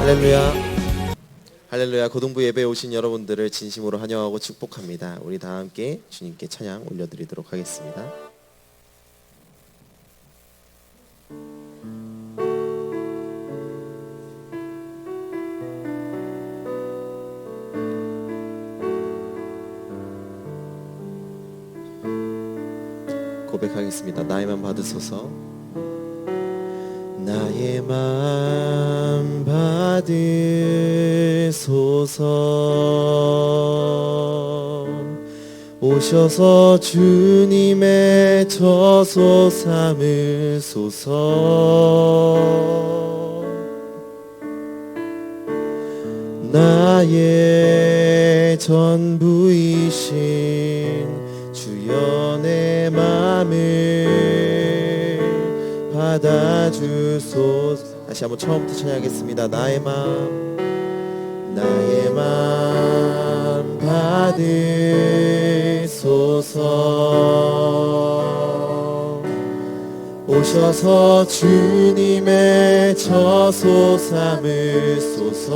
할렐루야. 할렐루야. 고등부 예배에 오신 여러분들을 진심으로 환영하고 축복합니다. 우리 다 함께 주님께 찬양 올려드리도록 하겠습니다. 고백하겠습니다. 나의 맘 받으소서. 나의 맘 받으소서. 오셔서 주님의 저소 삼으소서. 나의 전부이신 주여 내 맘을 받아주소서. 다시 한번 처음부터 찬양하겠습니다. 나의 맘 받으소서. 오셔서 주님의 저소 삼으소서.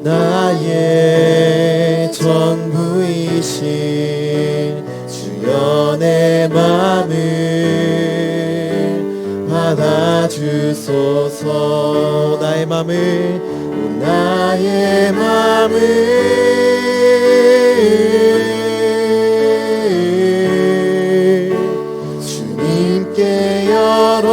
나의 전부이신 주여 내 맘을 받아주소서. 나의 맘을 주님께 열었으니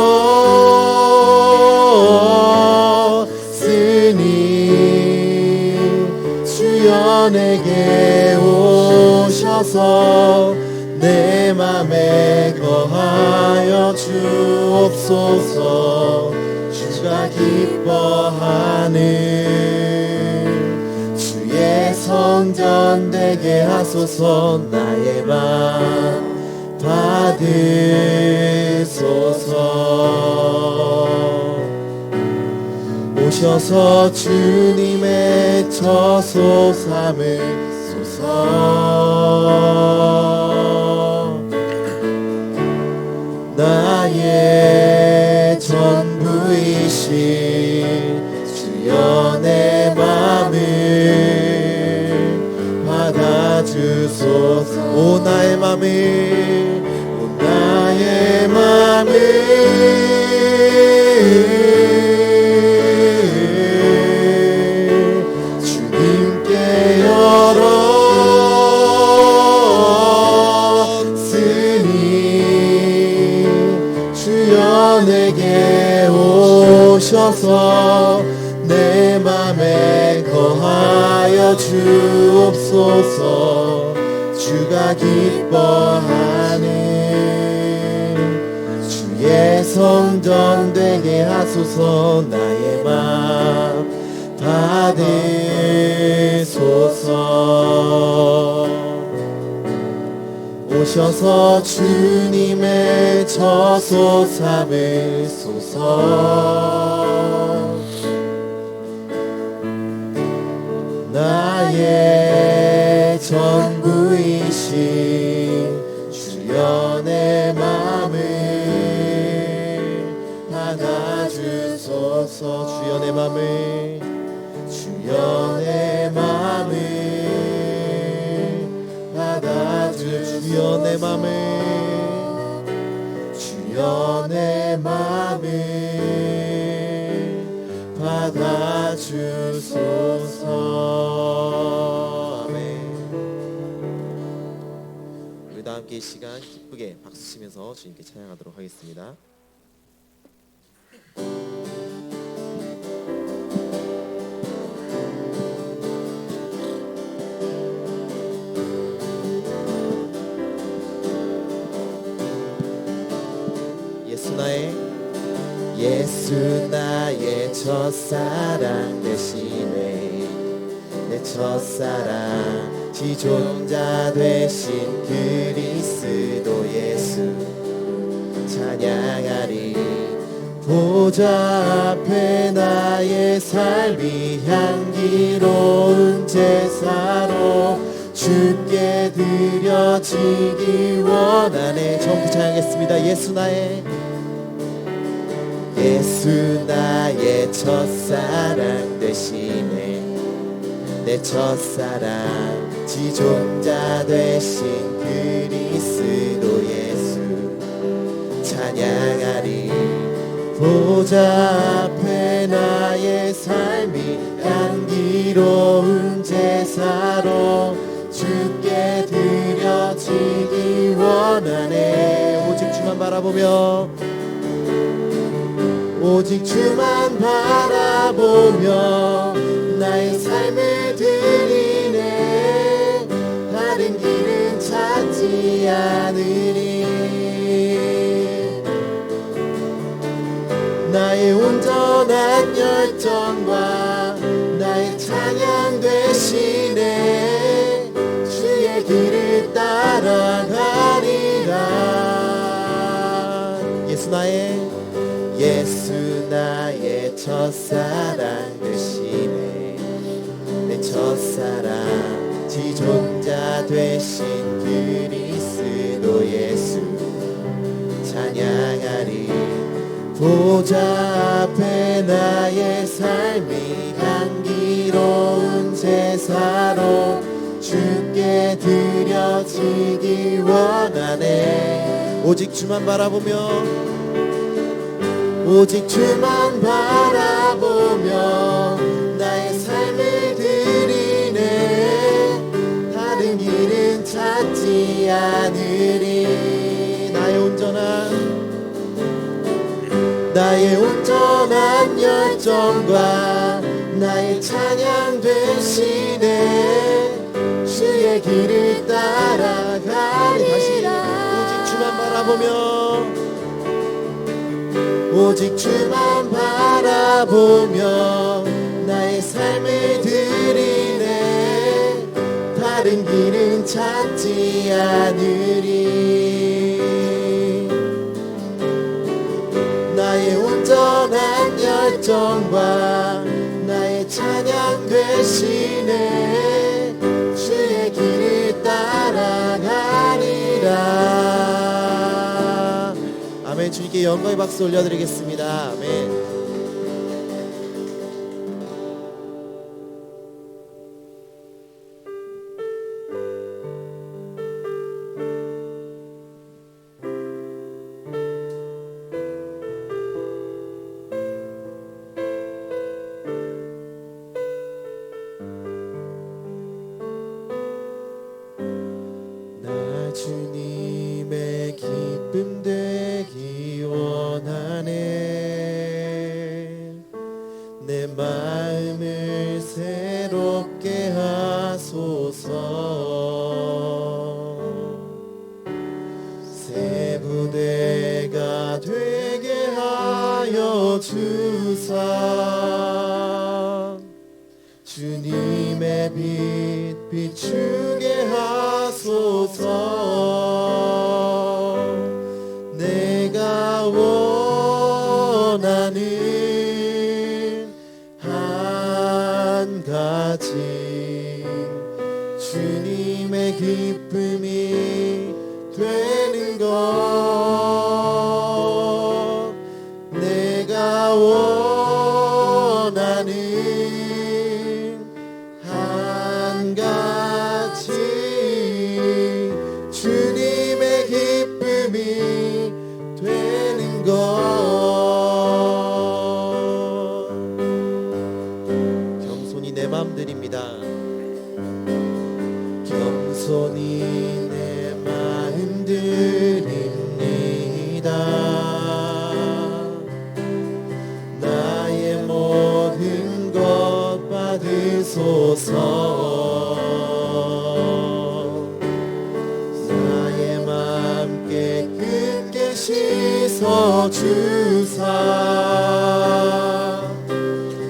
주여 내게 오셔서 내 맘에 거하여 주옵소서. 주가 기뻐하는 주의 성전 되게 하소서. 나의 맘 받으소서. 오셔서 주님의 저소 삼으소서. 나의 전부이신 주여 내 맘을 받아주소서. 오 나의 맘을 주님께 열었으니 주여 내게 오셔서 내 맘에 거하여 주옵소서. 주가 기뻐하는 주의 성전 되게 하소서. 나의 맘 받으소서. 오셔서 주님의 저소 삼으소서. 나의 전부이신 주여 내 맘을 받아주소서. 주여 내 맘을 주여 내 맘을 받아주소서. 아멘. 우리 다 함께 이 시간 기쁘게 박수 치면서 주님께 찬양하도록 하겠습니다. 예수 나의 첫사랑 대신에 내 첫사랑 지존자 되신 그리스도 예수 찬양하리. 보좌 앞에 나의 삶이 향기로운 제사로 주께 드려지기 원하네. 전부 찬양하겠습니다. 예수 나의 예수 나의 첫사랑 되시네. 내 첫사랑 지존자 되신 그리스도 예수 찬양하리. 보좌 앞에 나의 삶이 향기로운 제사로 주께 드려지기 원하네. 오직 주만 바라보며, 오직 주만 바라보며 나의 삶을 드리네. 다른 길은 찾지 않으리. 나의 온전한 열정과 나의 찬양 되시네. 주의 길을 따라가리라. 예수 나의 첫사랑 되시네. 내 첫사랑 지존자 되신 그리스도 예수 찬양하리. 보좌 앞에 나의 삶이 향기로운 제사로 주께 드려지기 원하네. 오직 주만 바라보며, 오직 주만 바라보며 나의 삶을 드리네. 다른 길은 찾지 않으리. 나의 온전한 열정과 나의 찬양 되시네. 주의 길을 따라가리라. 오직 주만 바라보며, 오직 주만 바라보며 나의 삶을 드리네. 다른 길은 찾지 않으리. 나의 온전한 열정과 나의 찬양 되시네. 주의 길을 따라가리라. 아멘. 주님께 영광의 박수 올려드리겠습니다. 아멘. 주님의 기쁨 되기 원하네. 내 마음을 새롭게 하소서. 새 부대가 되게 하여 주사. 주님의 빛 비추게 하소서. 내가 원하는 한 가지 주님의 기쁨이 되는 것. 내가 원하는 한 가지 주님의 기쁨이 되는 것. 겸손히 내 맘 드립니다. 겸손히 내 마음 드립니다. 나의 모든 것 받으소서. 나의 맘 깨끗게 씻어주사.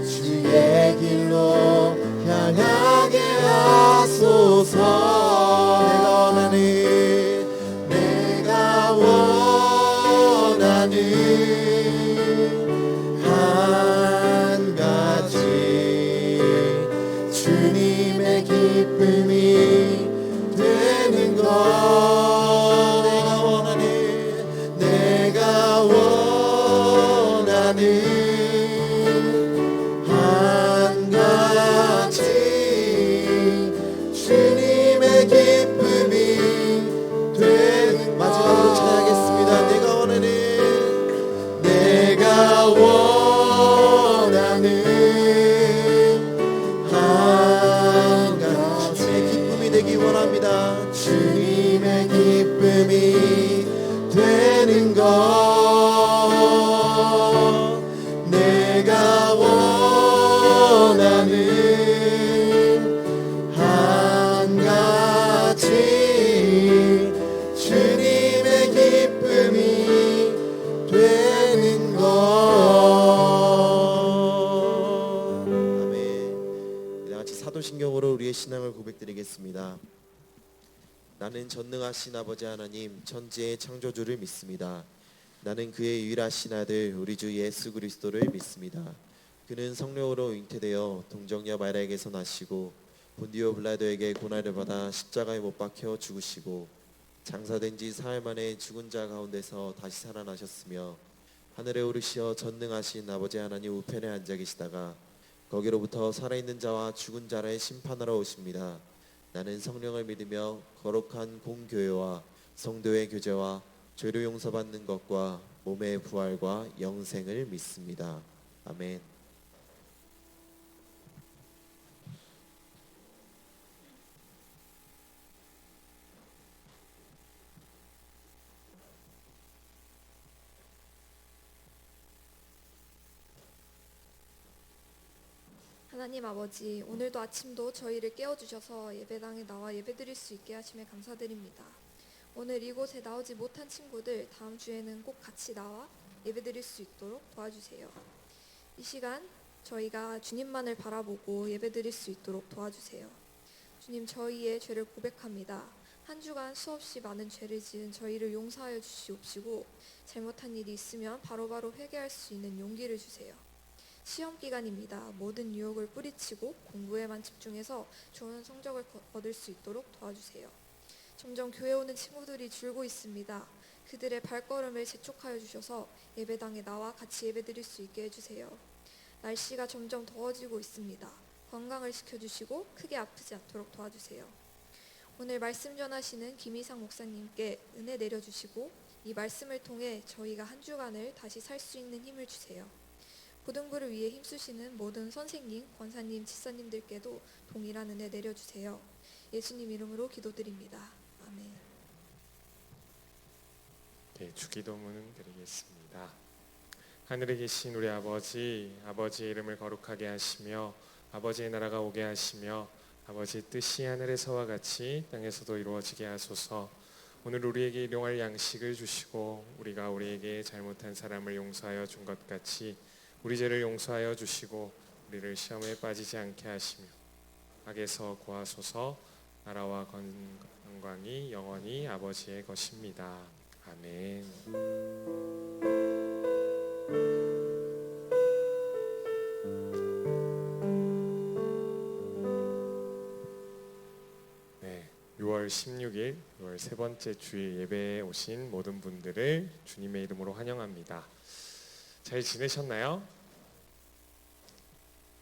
주의 길로 향하게 하소서. 내가 원하는 한 가지 주님의 기쁨이 되는 것. 내가 원하는 나는 한가지 주님의 기쁨이 되는 것. 아멘. 우리 같이 사도신경으로 우리의 신앙을 고백드리겠습니다. 나는 전능하신 아버지 하나님 천지의 창조주를 믿습니다. 나는 그의 유일하신 아들 우리 주 예수 그리스도를 믿습니다. 그는 성령으로 잉태되어 동정녀 마리아에게서 나시고 본디오 빌라도에게 고난을 받아 십자가에 못 박혀 죽으시고 장사된 지 사흘 만에 죽은 자 가운데서 다시 살아나셨으며 하늘에 오르시어 전능하신 아버지 하나님 우편에 앉아 계시다가 거기로부터 살아있는 자와 죽은 자를 심판하러 오십니다. 나는 성령을 믿으며 거룩한 공교회와 성도의 교제와 죄를 용서받는 것과 몸의 부활과 영생을 믿습니다. 아멘. 하나님 아버지, 오늘도 아침도 저희를 깨워주셔서 예배당에 나와 예배드릴 수 있게 하심에 감사드립니다. 오늘 이곳에 나오지 못한 친구들 다음 주에는 꼭 같이 나와 예배드릴 수 있도록 도와주세요. 이 시간 저희가 주님만을 바라보고 예배드릴 수 있도록 도와주세요. 주님, 저희의 죄를 고백합니다. 한 주간 수없이 많은 죄를 지은 저희를 용서하여 주시옵시고 잘못한 일이 있으면 바로바로 회개할 수 있는 용기를 주세요. 시험 기간입니다. 모든 유혹을 뿌리치고 공부에만 집중해서 좋은 성적을 얻을 수 있도록 도와주세요. 점점 교회 오는 친구들이 줄고 있습니다. 그들의 발걸음을 재촉하여 주셔서 예배당에 나와 같이 예배드릴 수 있게 해주세요. 날씨가 점점 더워지고 있습니다. 건강을 지켜주시고 크게 아프지 않도록 도와주세요. 오늘 말씀 전하시는 김희상 목사님께 은혜 내려주시고 이 말씀을 통해 저희가 한 주간을 다시 살 수 있는 힘을 주세요. 고등부를 위해 힘쓰시는 모든 선생님, 권사님, 집사님들께도 동일한 은혜 내려주세요. 예수님 이름으로 기도드립니다. 아멘. 네, 주기도문을 드리겠습니다. 하늘에 계신 우리 아버지, 아버지의 이름을 거룩하게 하시며 아버지의 나라가 오게 하시며 아버지의 뜻이 하늘에서와 같이 땅에서도 이루어지게 하소서. 오늘 우리에게 일용할 양식을 주시고 우리가 우리에게 잘못한 사람을 용서하여 준 것 같이 우리 죄를 용서하여 주시고 우리를 시험에 빠지지 않게 하시며 악에서 구하소서. 나라와 영광이 영원히 아버지의 것입니다. 아멘. 네, 6월 16일 6월 세 번째 주일 예배에 오신 모든 분들을 주님의 이름으로 환영합니다. 잘 지내셨나요?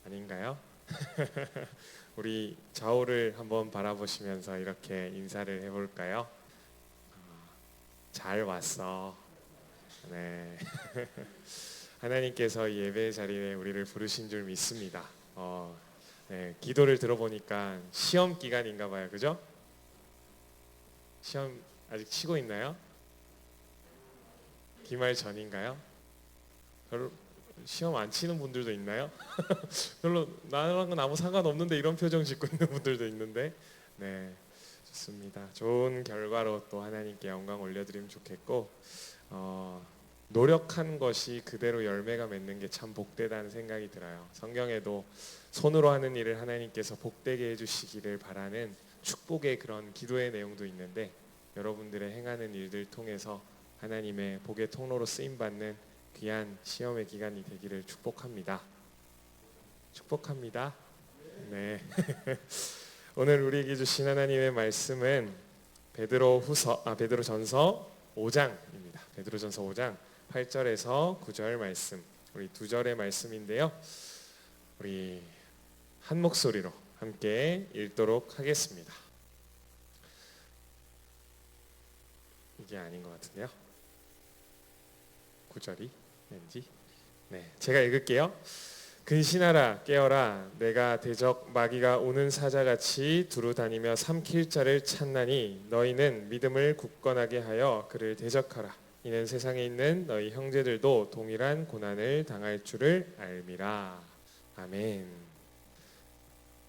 아닌가요? 우리 좌우를 한번 바라보시면서 이렇게 인사를 해볼까요? 잘 왔어. 네. 하나님께서 예배 자리에 우리를 부르신 줄 믿습니다. 네, 기도를 들어보니까 시험 기간인가 봐요. 그죠? 시험 아직 치고 있나요? 기말 전인가요? 별로 시험 안 치는 분들도 있나요? 별로 나랑은 아무 상관없는데 이런 표정 짓고 있는 분들도 있는데, 네, 좋습니다. 좋은 결과로 또 하나님께 영광 올려드리면 좋겠고, 노력한 것이 그대로 열매가 맺는 게 참 복되다는 생각이 들어요. 성경에도 손으로 하는 일을 하나님께서 복되게 해주시기를 바라는 축복의 그런 기도의 내용도 있는데, 여러분들의 행하는 일들 통해서 하나님의 복의 통로로 쓰임받는 귀한 시험의 기간이 되기를 축복합니다. 축복합니다. 네. 오늘 우리에게 주신 하나님의 말씀은 베드로전서 5장입니다. 베드로전서 5장 8절에서 9절 말씀. 우리 두 절의 말씀인데요. 우리 한 목소리로 함께 읽도록 하겠습니다. 이게 아닌 것 같은데요. 9절이 왠지. 네, 제가 읽을게요. 근신하라 깨어라 내가 대적 마귀가 오는 사자같이 두루 다니며 삼킬 자를 찾나니 너희는 믿음을 굳건하게 하여 그를 대적하라. 이는 세상에 있는 너희 형제들도 동일한 고난을 당할 줄을 알미라. 아멘.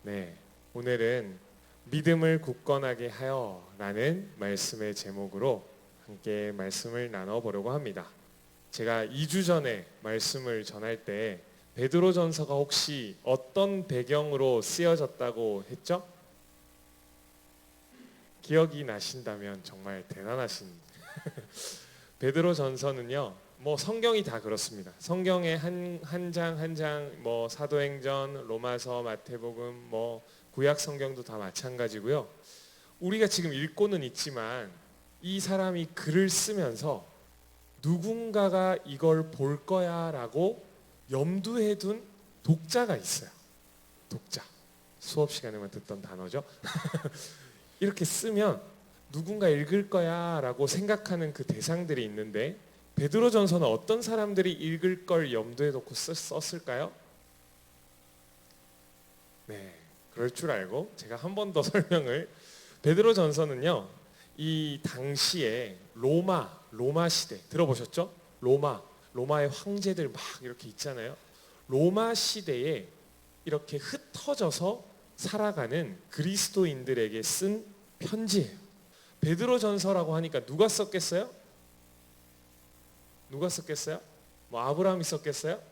네, 오늘은 믿음을 굳건하게 하여라는 말씀의 제목으로 함께 말씀을 나눠보려고 합니다. 제가 2주 전에 말씀을 전할 때 베드로전서가 혹시 어떤 배경으로 쓰여졌다고 했죠? 기억이 나신다면 정말 대단하신 베드로전서는요, 뭐 성경이 다 그렇습니다. 성경의 한 장 한 장 뭐 사도행전, 로마서, 마태복음, 뭐 구약 성경도 다 마찬가지고요. 우리가 지금 읽고는 있지만 이 사람이 글을 쓰면서 누군가가 이걸 볼 거야라고 염두에 둔 독자가 있어요. 독자. 수업 시간에만 듣던 단어죠. 이렇게 쓰면 누군가 읽을 거야라고 생각하는 그 대상들이 있는데 베드로전서는 어떤 사람들이 읽을 걸 염두에 놓고 썼을까요? 네, 그럴 줄 알고 제가 한 번 더 설명을. 베드로전서는요, 이 당시에 로마 시대 들어보셨죠? 로마의 황제들 막 이렇게 있잖아요. 로마 시대에 이렇게 흩어져서 살아가는 그리스도인들에게 쓴 편지예요. 베드로전서라고 하니까 누가 썼겠어요? 뭐 아브라함이 썼겠어요?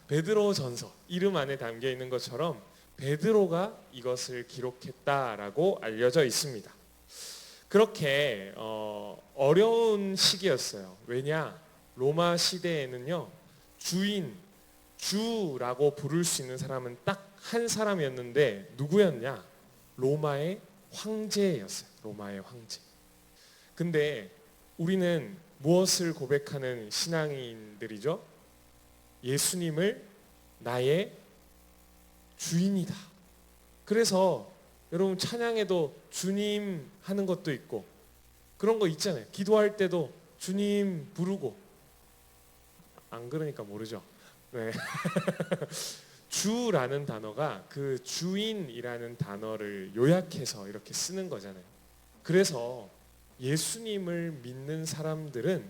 베드로전서, 이름 안에 담겨 있는 것처럼 베드로가 이것을 기록했다라고 알려져 있습니다. 그렇게 어려운 시기였어요. 왜냐? 로마 시대에는요, 주라고 부를 수 있는 사람은 딱 한 사람이었는데 누구였냐? 로마의 황제였어요. 로마의 황제. 근데 우리는 무엇을 고백하는 신앙인들이죠? 예수님을 나의 주인이다. 그래서 여러분 찬양에도 주님 하는 것도 있고 그런 거 있잖아요. 기도할 때도 주님 부르고. 안 그러니까 모르죠. 네. 주라는 단어가 그 주인이라는 단어를 요약해서 이렇게 쓰는 거잖아요. 그래서 예수님을 믿는 사람들은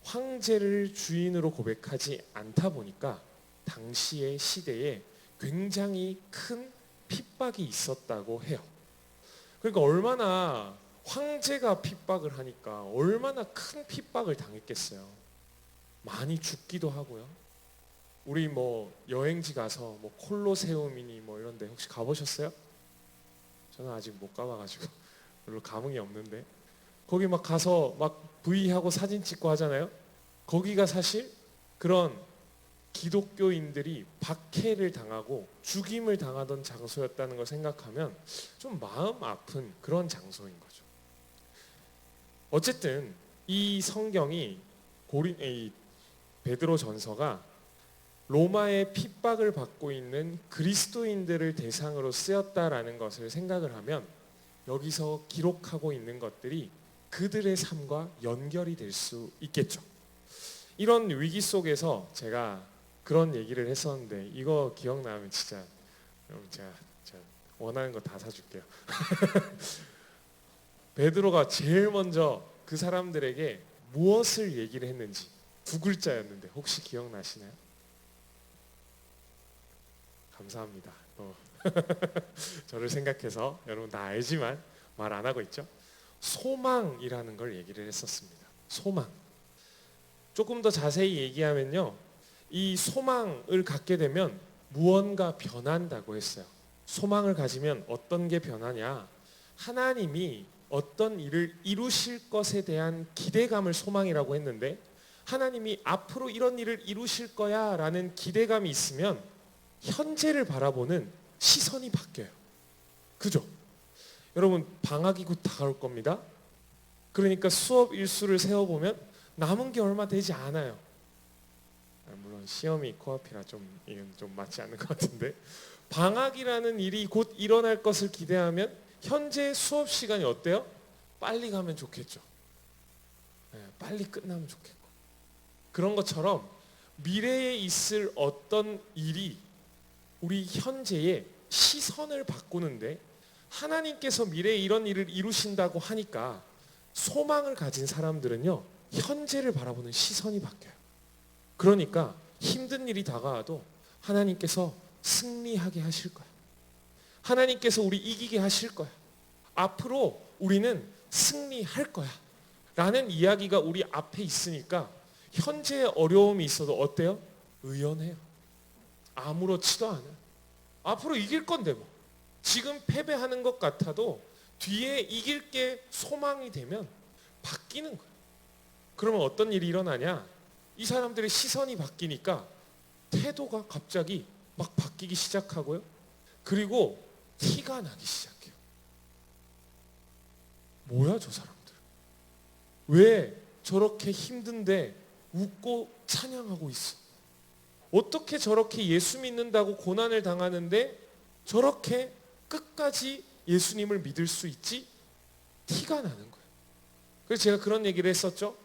황제를 주인으로 고백하지 않다 보니까 당시의 시대에 굉장히 큰 핍박이 있었다고 해요. 그러니까 얼마나 황제가 핍박을 하니까 얼마나 큰 핍박을 당했겠어요. 많이 죽기도 하고요. 우리 뭐 여행지 가서 뭐 콜로세움이니 뭐 이런데 혹시 가보셨어요? 저는 아직 못 가봐가지고 별로 감흥이 없는데 거기 막 가서 막 V하고 사진 찍고 하잖아요. 거기가 사실 그런 기독교인들이 박해를 당하고 죽임을 당하던 장소였다는 걸 생각하면 좀 마음 아픈 그런 장소인 거죠. 어쨌든 이 성경이 이 베드로전서가 로마의 핍박을 받고 있는 그리스도인들을 대상으로 쓰였다라는 것을 생각을 하면 여기서 기록하고 있는 것들이 그들의 삶과 연결이 될 수 있겠죠. 이런 위기 속에서 제가 그런 얘기를 했었는데 이거 기억나면 진짜 여러분 제가 원하는 거 다 사줄게요. 베드로가 제일 먼저 그 사람들에게 무엇을 얘기를 했는지 두 글자였는데 혹시 기억나시나요? 감사합니다. 저를 생각해서 여러분 다 알지만 말 안 하고 있죠. 소망이라는 걸 얘기를 했었습니다. 소망. 조금 더 자세히 얘기하면요, 이 소망을 갖게 되면 무언가 변한다고 했어요. 소망을 가지면 어떤 게 변하냐? 하나님이 어떤 일을 이루실 것에 대한 기대감을 소망이라고 했는데 하나님이 앞으로 이런 일을 이루실 거야 라는 기대감이 있으면 현재를 바라보는 시선이 바뀌어요. 그죠? 여러분 방학이 곧 다가올 겁니다. 그러니까 수업 일수를 세어보면 남은 게 얼마 되지 않아요. 물론 시험이 코앞이라 이건 좀 맞지 않는 것 같은데 방학이라는 일이 곧 일어날 것을 기대하면 현재 수업 시간이 어때요? 빨리 가면 좋겠죠. 네, 빨리 끝나면 좋겠고 그런 것처럼 미래에 있을 어떤 일이 우리 현재의 시선을 바꾸는데 하나님께서 미래에 이런 일을 이루신다고 하니까 소망을 가진 사람들은요 현재를 바라보는 시선이 바뀌어요. 그러니까 힘든 일이 다가와도 하나님께서 승리하게 하실 거예요. 하나님께서 우리 이기게 하실 거야. 앞으로 우리는 승리할 거야. 라는 이야기가 우리 앞에 있으니까 현재의 어려움이 있어도 어때요? 의연해요. 아무렇지도 않아요. 앞으로 이길 건데 뭐. 지금 패배하는 것 같아도 뒤에 이길 게 소망이 되면 바뀌는 거예요. 그러면 어떤 일이 일어나냐? 이 사람들의 시선이 바뀌니까 태도가 갑자기 막 바뀌기 시작하고요. 그리고 티가 나기 시작해요. 뭐야 저 사람들? 왜 저렇게 힘든데 웃고 찬양하고 있어? 어떻게 저렇게 예수 믿는다고 고난을 당하는데 저렇게 끝까지 예수님을 믿을 수 있지? 티가 나는 거예요. 그래서 제가 그런 얘기를 했었죠.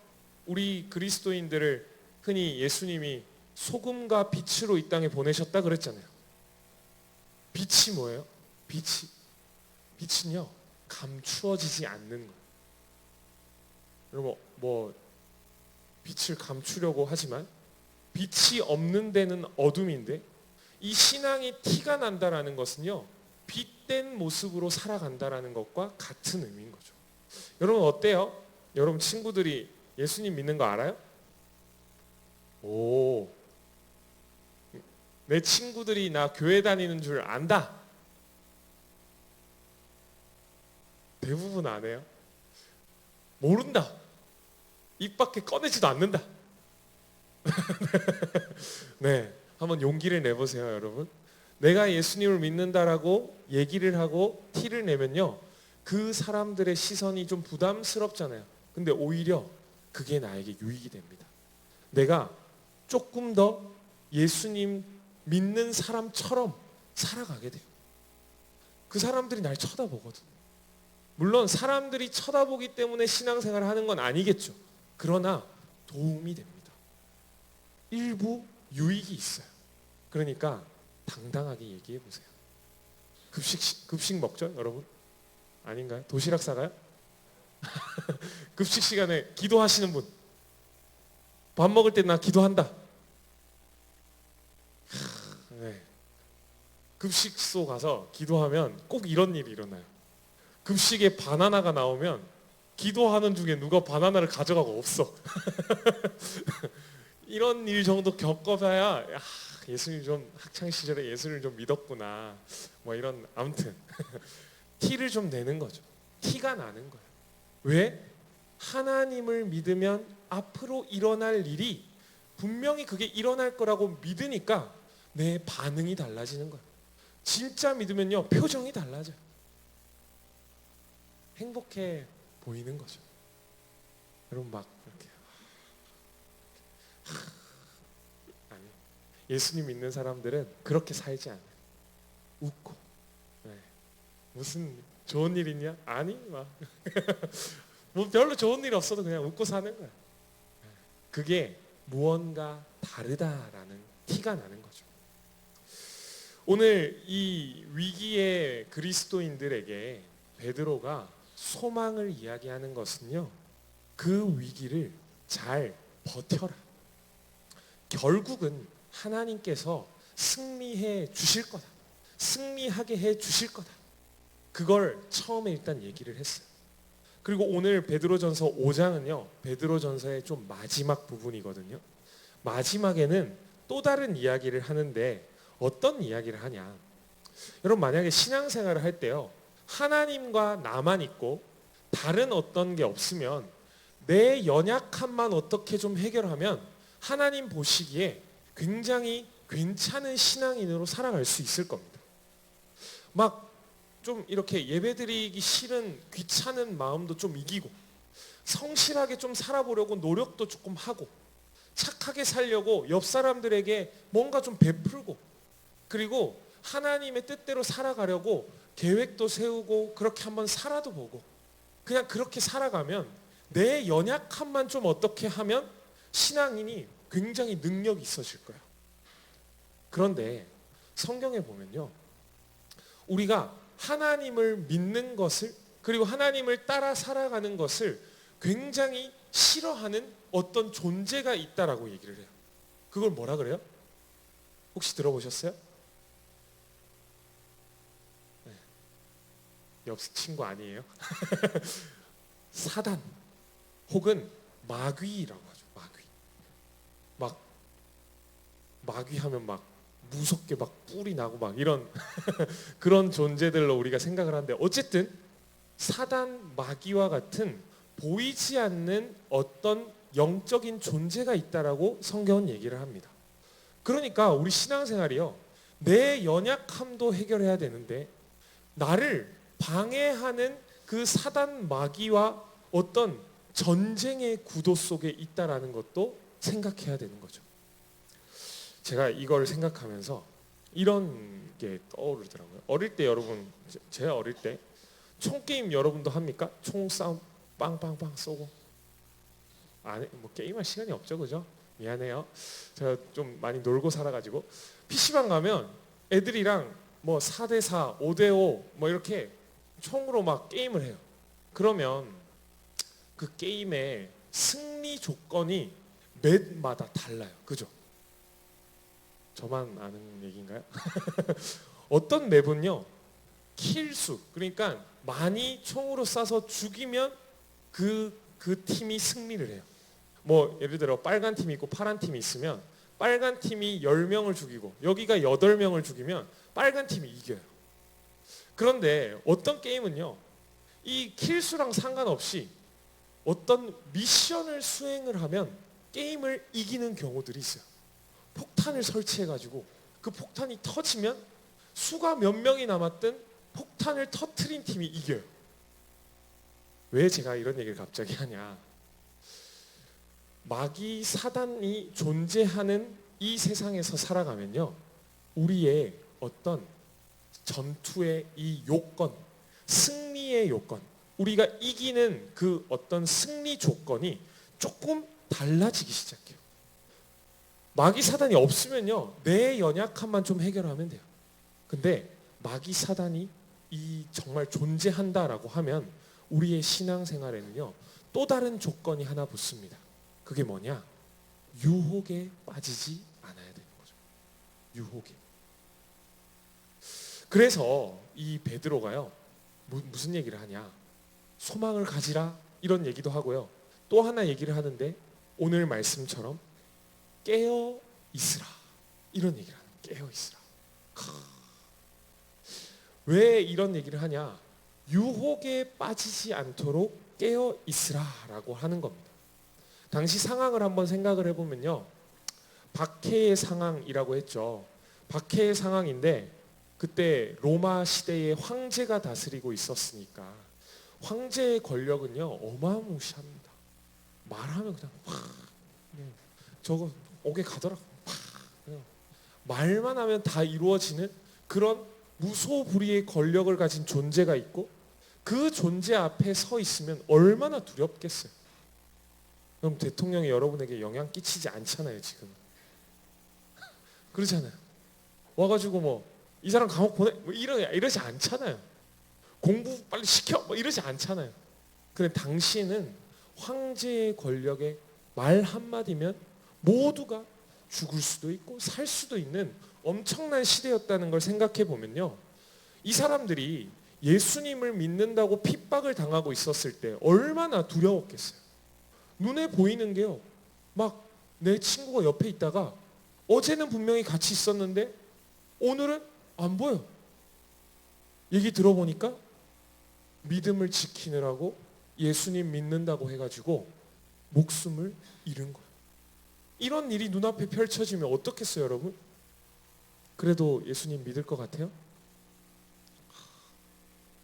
우리 그리스도인들을 흔히 예수님이 소금과 빛으로 이 땅에 보내셨다 그랬잖아요. 빛이 뭐예요? 빛은요 감추어지지 않는 거예요. 여러분 뭐 빛을 감추려고 하지만 빛이 없는 데는 어둠인데 이 신앙이 티가 난다라는 것은요 빛된 모습으로 살아간다라는 것과 같은 의미인 거죠. 여러분 어때요? 여러분 친구들이 예수님 믿는 거 알아요? 오, 내 친구들이 나 교회 다니는 줄 안다. 대부분 안 해요. 모른다. 입 밖에 꺼내지도 않는다. 네, 한번 용기를 내보세요, 여러분. 내가 예수님을 믿는다라고 얘기를 하고 티를 내면요, 그 사람들의 시선이 좀 부담스럽잖아요. 근데 오히려 그게 나에게 유익이 됩니다. 내가 조금 더 예수님 믿는 사람처럼 살아가게 돼요. 그 사람들이 날 쳐다보거든. 물론 사람들이 쳐다보기 때문에 신앙생활을 하는 건 아니겠죠. 그러나 도움이 됩니다. 일부 유익이 있어요. 그러니까 당당하게 얘기해 보세요. 급식 먹죠, 여러분? 아닌가요? 도시락 싸가요? 급식 시간에 기도하시는 분. 밥 먹을 때 나 기도한다. 네. 급식소 가서 기도하면 꼭 이런 일이 일어나요. 급식에 바나나가 나오면 기도하는 중에 누가 바나나를 가져가고 없어. 이런 일 정도 겪어봐야 예수님 좀 학창 시절에 예수를 좀 믿었구나. 뭐 이런 아무튼 티를 좀 내는 거죠. 티가 나는 거예요. 왜? 하나님을 믿으면 앞으로 일어날 일이 분명히 그게 일어날 거라고 믿으니까 내 반응이 달라지는 거예요. 진짜 믿으면요 표정이 달라져요. 행복해 보이는 거죠. 여러분 막 이렇게 아니 예수님 믿는 사람들은 그렇게 살지 않아요. 웃고 네. 무슨 좋은 일 있냐? 아니 막 뭐 별로 좋은 일 없어도 그냥 웃고 사는 거예요. 그게 무언가 다르다라는 티가 나는 거죠. 오늘 이 위기의 그리스도인들에게 베드로가 소망을 이야기하는 것은요, 그 위기를 잘 버텨라. 결국은 하나님께서 승리해 주실 거다. 승리하게 해 주실 거다. 그걸 처음에 일단 얘기를 했어요. 그리고 오늘 베드로전서 5장은요, 베드로전서의 좀 마지막 부분이거든요. 마지막에는 또 다른 이야기를 하는데 어떤 이야기를 하냐? 여러분 만약에 신앙생활을 할 때요, 하나님과 나만 있고 다른 어떤 게 없으면 내 연약함만 어떻게 좀 해결하면 하나님 보시기에 굉장히 괜찮은 신앙인으로 살아갈 수 있을 겁니다. 막 좀 이렇게 예배드리기 싫은 귀찮은 마음도 좀 이기고 성실하게 좀 살아보려고 노력도 조금 하고 착하게 살려고 옆 사람들에게 뭔가 좀 베풀고 그리고 하나님의 뜻대로 살아가려고 계획도 세우고 그렇게 한번 살아도 보고 그냥 그렇게 살아가면 내 연약함만 좀 어떻게 하면 신앙인이 굉장히 능력이 있어질 거예요. 그런데 성경에 보면요, 우리가 하나님을 믿는 것을 그리고 하나님을 따라 살아가는 것을 굉장히 싫어하는 어떤 존재가 있다라고 얘기를 해요. 그걸 뭐라 그래요? 혹시 들어보셨어요? 네. 옆 친구 아니에요? 사단 혹은 마귀라고 하죠. 막 마귀 하면 막 무섭게 막 뿔이 나고 막 이런 그런 존재들로 우리가 생각을 하는데, 어쨌든 사단, 마귀와 같은 보이지 않는 어떤 영적인 존재가 있다라고 성경은 얘기를 합니다. 그러니까 우리 신앙생활이요, 내 연약함도 해결해야 되는데 나를 방해하는 그 사단, 마귀와 어떤 전쟁의 구도 속에 있다라는 것도 생각해야 되는 거죠. 제가 이걸 생각하면서 이런 게 떠오르더라고요. 어릴 때 여러분, 제가 어릴 때 총게임 여러분도 합니까? 총싸움 빵빵빵 쏘고. 뭐 게임할 시간이 없죠, 그죠? 미안해요. 제가 좀 많이 놀고 살아가지고 PC방 가면 애들이랑 뭐 4대4, 5대5 뭐 이렇게 총으로 막 게임을 해요. 그러면 그 게임의 승리 조건이 맵마다 달라요. 그죠? 저만 아는 얘기인가요? 어떤 맵은요, 킬수, 그러니까 많이 총으로 쏴서 죽이면 그 팀이 승리를 해요. 뭐 예를 들어 빨간 팀이 있고 파란 팀이 있으면 빨간 팀이 10명을 죽이고 여기가 8명을 죽이면 빨간 팀이 이겨요. 그런데 어떤 게임은요, 이 킬수랑 상관없이 어떤 미션을 수행을 하면 게임을 이기는 경우들이 있어요. 폭탄을 설치해가지고 그 폭탄이 터지면 수가 몇 명이 남았든 폭탄을 터트린 팀이 이겨요. 왜 제가 이런 얘기를 갑자기 하냐? 마귀, 사단이 존재하는 이 세상에서 살아가면요, 우리의 어떤 전투의 이 요건, 승리의 요건, 우리가 이기는 그 어떤 승리 조건이 조금 달라지기 시작해요. 마귀, 사단이 없으면요, 내 연약함만 좀 해결하면 돼요. 근데 마귀, 사단이 이 정말 존재한다라고 하면 우리의 신앙생활에는요, 또 다른 조건이 하나 붙습니다. 그게 뭐냐? 유혹에 빠지지 않아야 되는 거죠. 유혹에. 그래서 이 베드로가요, 무슨 얘기를 하냐? 소망을 가지라, 이런 얘기도 하고요. 또 하나 얘기를 하는데 오늘 말씀처럼 깨어 있으라, 이런 얘기를 하는, 깨어 있으라. 왜 이런 얘기를 하냐? 유혹에 빠지지 않도록 깨어 있으라라고 하는 겁니다. 당시 상황을 한번 생각을 해보면요, 박해의 상황이라고 했죠. 박해의 상황인데 그때 로마 시대의 황제가 다스리고 있었으니까 황제의 권력은요, 어마무시합니다. 말하면 그냥 확, 저거 옥에 가더라고. 그냥 말만 하면 다 이루어지는 그런 무소불위의 권력을 가진 존재가 있고, 그 존재 앞에 서 있으면 얼마나 두렵겠어요. 그럼 대통령이 여러분에게 영향 끼치지 않잖아요, 지금. 그러잖아요. 와가지고 뭐 이 사람 감옥 보내, 뭐 이러지 않잖아요. 공부 빨리 시켜, 뭐 이러지 않잖아요. 근데 당시에는 황제의 권력에 말 한마디면 모두가 죽을 수도 있고 살 수도 있는 엄청난 시대였다는 걸 생각해 보면요, 이 사람들이 예수님을 믿는다고 핍박을 당하고 있었을 때 얼마나 두려웠겠어요. 눈에 보이는 게요, 막 내 친구가 옆에 있다가 어제는 분명히 같이 있었는데 오늘은 안 보여. 얘기 들어보니까 믿음을 지키느라고 예수님 믿는다고 해가지고 목숨을 잃은 거예요. 이런 일이 눈앞에 펼쳐지면 어떻겠어요, 여러분? 그래도 예수님 믿을 것 같아요?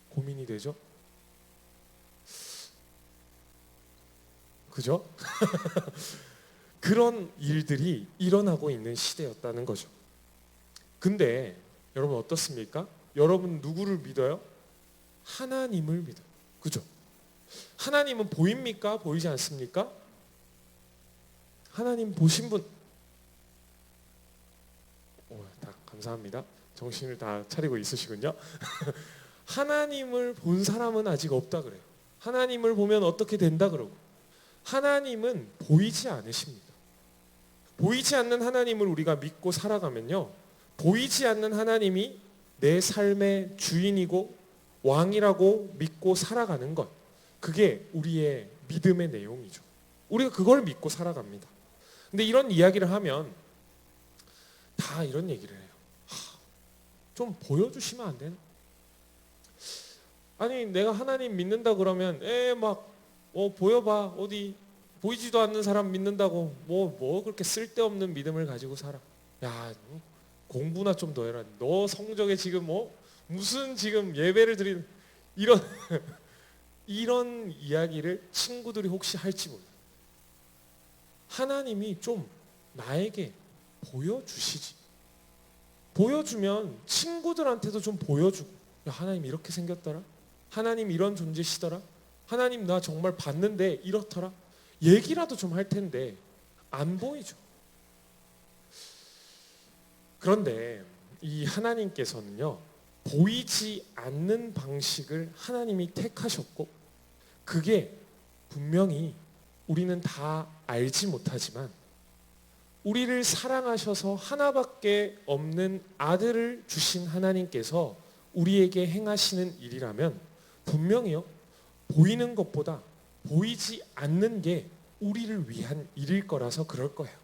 고민이 되죠? 그죠? 그런 일들이 일어나고 있는 시대였다는 거죠. 근데 여러분 어떻습니까? 여러분 누구를 믿어요? 하나님을 믿어요. 그죠? 하나님은 보입니까? 보이지 않습니까? 하나님 보신 분, 다 감사합니다. 정신을 다 차리고 있으시군요. 하나님을 본 사람은 아직 없다 그래요. 하나님을 보면 어떻게 된다 그러고, 하나님은 보이지 않으십니다. 보이지 않는 하나님을 우리가 믿고 살아가면요, 보이지 않는 하나님이 내 삶의 주인이고 왕이라고 믿고 살아가는 것, 그게 우리의 믿음의 내용이죠. 우리가 그걸 믿고 살아갑니다. 근데 이런 이야기를 하면 다 이런 얘기를 해요. 좀 보여주시면 안 되나? 아니 내가 하나님 믿는다 그러면 보여봐, 어디 보이지도 않는 사람 믿는다고 뭐 그렇게 쓸데없는 믿음을 가지고 살아. 야, 공부나 좀 더 해라. 너 성적에 지금 무슨 지금 예배를 드리는 이런 이런 이야기를 친구들이 혹시 할지 몰라. 하나님이 좀 나에게 보여주시지. 보여주면 친구들한테도 좀 보여주고, 야, 하나님 이렇게 생겼더라. 하나님 이런 존재시더라. 하나님 나 정말 봤는데 이렇더라. 얘기라도 좀 할 텐데 안 보이죠. 그런데 이 하나님께서는요, 보이지 않는 방식을 하나님이 택하셨고, 그게 분명히 우리는 다 알지 못하지만 우리를 사랑하셔서 하나밖에 없는 아들을 주신 하나님께서 우리에게 행하시는 일이라면 분명히요, 보이는 것보다 보이지 않는 게 우리를 위한 일일 거라서 그럴 거예요.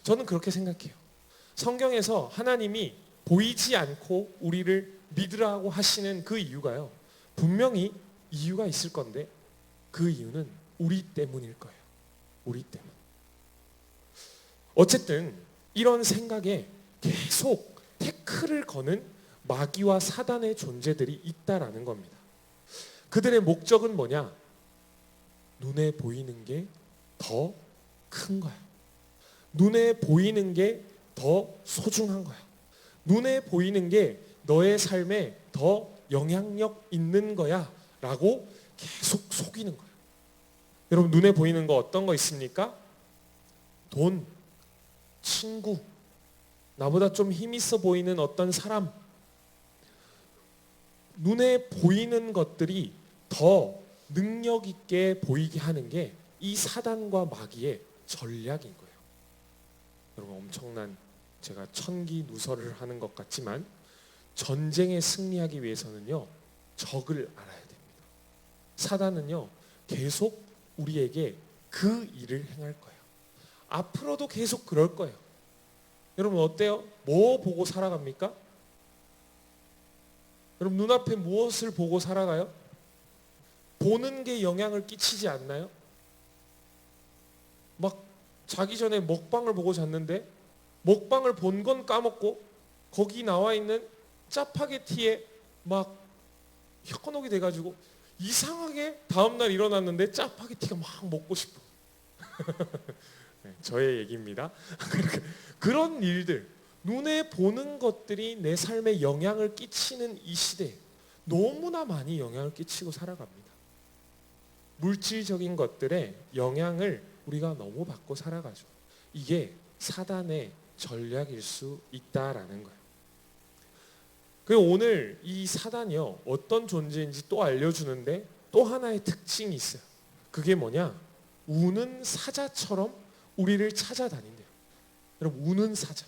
저는 그렇게 생각해요. 성경에서 하나님이 보이지 않고 우리를 믿으라고 하시는 그 이유가요, 분명히 이유가 있을 건데 그 이유는 우리 때문일 거예요. 우리 때문. 어쨌든 이런 생각에 계속 태클을 거는 마귀와 사단의 존재들이 있다라는 겁니다. 그들의 목적은 뭐냐? 눈에 보이는 게 더 큰 거야. 눈에 보이는 게 더 소중한 거야. 눈에 보이는 게 너의 삶에 더 영향력 있는 거야 라고 계속 속이는 거야. 여러분, 눈에 보이는 거 어떤 거 있습니까? 돈, 친구, 나보다 좀 힘 있어 보이는 어떤 사람. 눈에 보이는 것들이 더 능력 있게 보이게 하는 게 이 사단과 마귀의 전략인 거예요. 여러분, 엄청난, 제가 천기누설을 하는 것 같지만 전쟁에 승리하기 위해서는요, 적을 알아야 됩니다. 사단은요, 계속 우리에게 그 일을 행할 거예요. 앞으로도 계속 그럴 거예요. 여러분 어때요? 뭐 보고 살아갑니까? 여러분 눈앞에 무엇을 보고 살아가요? 보는 게 영향을 끼치지 않나요? 막 자기 전에 먹방을 보고 잤는데 먹방을 본 건 까먹고 거기 나와 있는 짜파게티에 막 혀녹이 돼가지고 이상하게 다음날 일어났는데 짜파게티가 막 먹고 싶어. 네, 저의 얘기입니다. 그런 일들, 눈에 보는 것들이 내 삶에 영향을 끼치는 이 시대에 너무나 많이 영향을 끼치고 살아갑니다. 물질적인 것들에 영향을 우리가 너무 받고 살아가죠. 이게 사단의 전략일 수 있다라는 거예요. 그리고 오늘 이 사단이요, 어떤 존재인지 또 알려주는데 또 하나의 특징이 있어요. 그게 뭐냐? 우는 사자처럼 우리를 찾아다닌대요. 여러분, 우는 사자.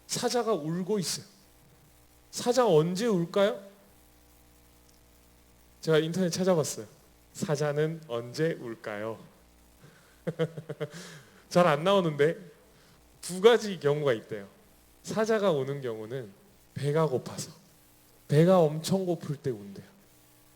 사자가 울고 있어요. 사자 언제 울까요? 제가 인터넷 찾아봤어요. 사자는 언제 울까요? 잘 안 나오는데 두 가지 경우가 있대요. 사자가 우는 경우는 배가 고파서, 배가 엄청 고플 때 운대요.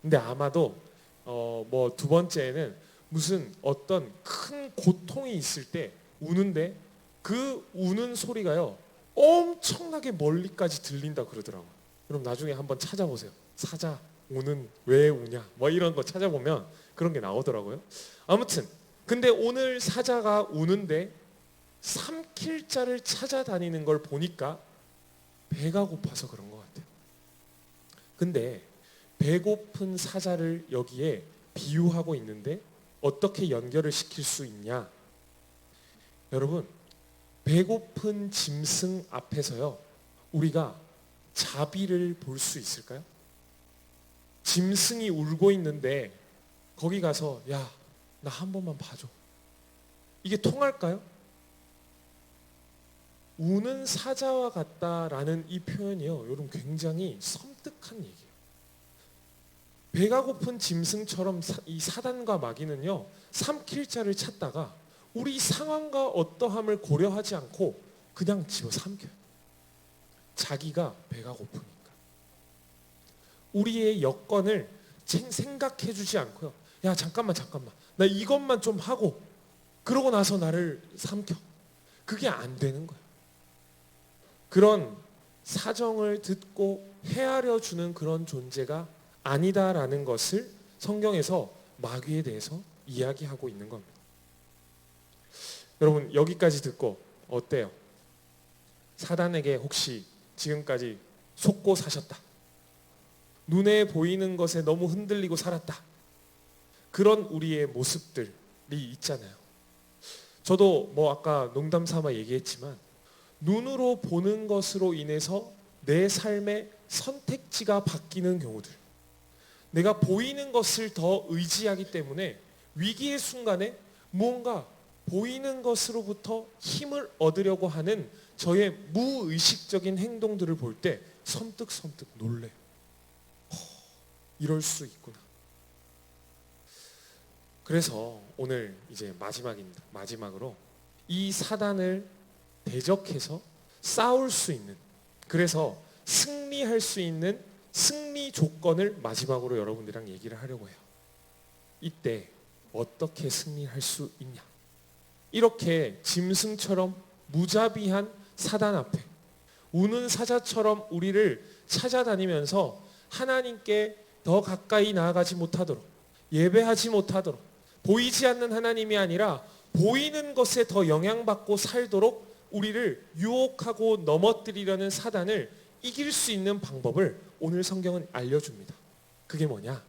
근데 아마도 뭐 두 번째는 무슨 어떤 큰 고통이 있을 때 우는데 그 우는 소리가요 엄청나게 멀리까지 들린다 그러더라고요. 그럼 나중에 한번 찾아보세요. 사자 우는 왜 우냐 뭐 이런 거 찾아보면 그런 게 나오더라고요. 아무튼 근데 오늘 사자가 우는데 삼킬자를 찾아다니는 걸 보니까 배가 고파서 그런 것 같아요. 근데 배고픈 사자를 여기에 비유하고 있는데 어떻게 연결을 시킬 수 있냐? 여러분, 배고픈 짐승 앞에서요 우리가 자비를 볼 수 있을까요? 짐승이 울고 있는데 거기 가서 야, 나 한 번만 봐줘. 이게 통할까요? 우는 사자와 같다라는 이 표현이요, 여러분 굉장히 섬뜩한 얘기예요. 배가 고픈 짐승처럼 이 사단과 마귀는요, 삼킬 자를 찾다가 우리 상황과 어떠함을 고려하지 않고 그냥 집어삼켜요. 자기가 배가 고프니까. 우리의 여건을 생각해 주지 않고요. 야, 잠깐만. 나 이것만 좀 하고 그러고 나서 나를 삼켜. 그게 안 되는 거예요. 그런 사정을 듣고 헤아려 주는 그런 존재가 아니다라는 것을 성경에서 마귀에 대해서 이야기하고 있는 겁니다. 여러분, 여기까지 듣고 어때요? 사단에게 혹시 지금까지 속고 사셨다. 눈에 보이는 것에 너무 흔들리고 살았다. 그런 우리의 모습들이 있잖아요. 저도 아까 농담 삼아 얘기했지만 눈으로 보는 것으로 인해서 내 삶의 선택지가 바뀌는 경우들. 내가 보이는 것을 더 의지하기 때문에 위기의 순간에 무언가 보이는 것으로부터 힘을 얻으려고 하는 저의 무의식적인 행동들을 볼 때 선뜻 놀래요. 이럴 수 있구나. 그래서 오늘 이제 마지막입니다. 마지막으로 이 사단을 대적해서 싸울 수 있는, 그래서 승리할 수 있는 승리 조건을 마지막으로 여러분들이랑 얘기를 하려고 해요. 이때 어떻게 승리할 수 있냐? 이렇게 짐승처럼 무자비한 사단 앞에 우는 사자처럼 우리를 찾아다니면서 하나님께 더 가까이 나아가지 못하도록, 예배하지 못하도록, 보이지 않는 하나님이 아니라 보이는 것에 더 영향받고 살도록 우리를 유혹하고 넘어뜨리려는 사단을 이길 수 있는 방법을 오늘 성경은 알려줍니다. 그게 뭐냐?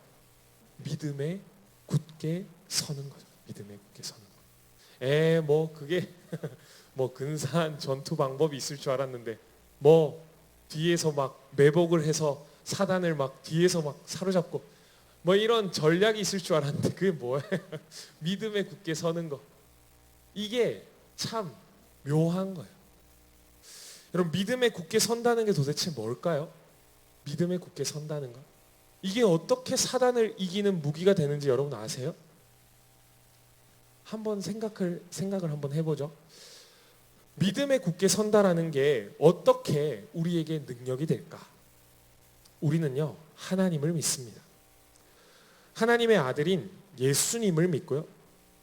믿음에 굳게 서는 거죠. 믿음에 굳게 서는 거. 그게 근사한 전투 방법이 있을 줄 알았는데 뒤에서 막 매복을 해서 사단을 막 뒤에서 막 사로잡고 이런 전략이 있을 줄 알았는데 그게 뭐예요? 믿음에 굳게 서는 거. 이게 참 묘한 거예요. 여러분, 믿음에 굳게 선다는 게 도대체 뭘까요? 믿음에 굳게 선다는 거. 이게 어떻게 사단을 이기는 무기가 되는지 여러분 아세요? 한번 생각을 한번 해보죠. 믿음에 굳게 선다라는 게 어떻게 우리에게 능력이 될까? 우리는요, 하나님을 믿습니다. 하나님의 아들인 예수님을 믿고요.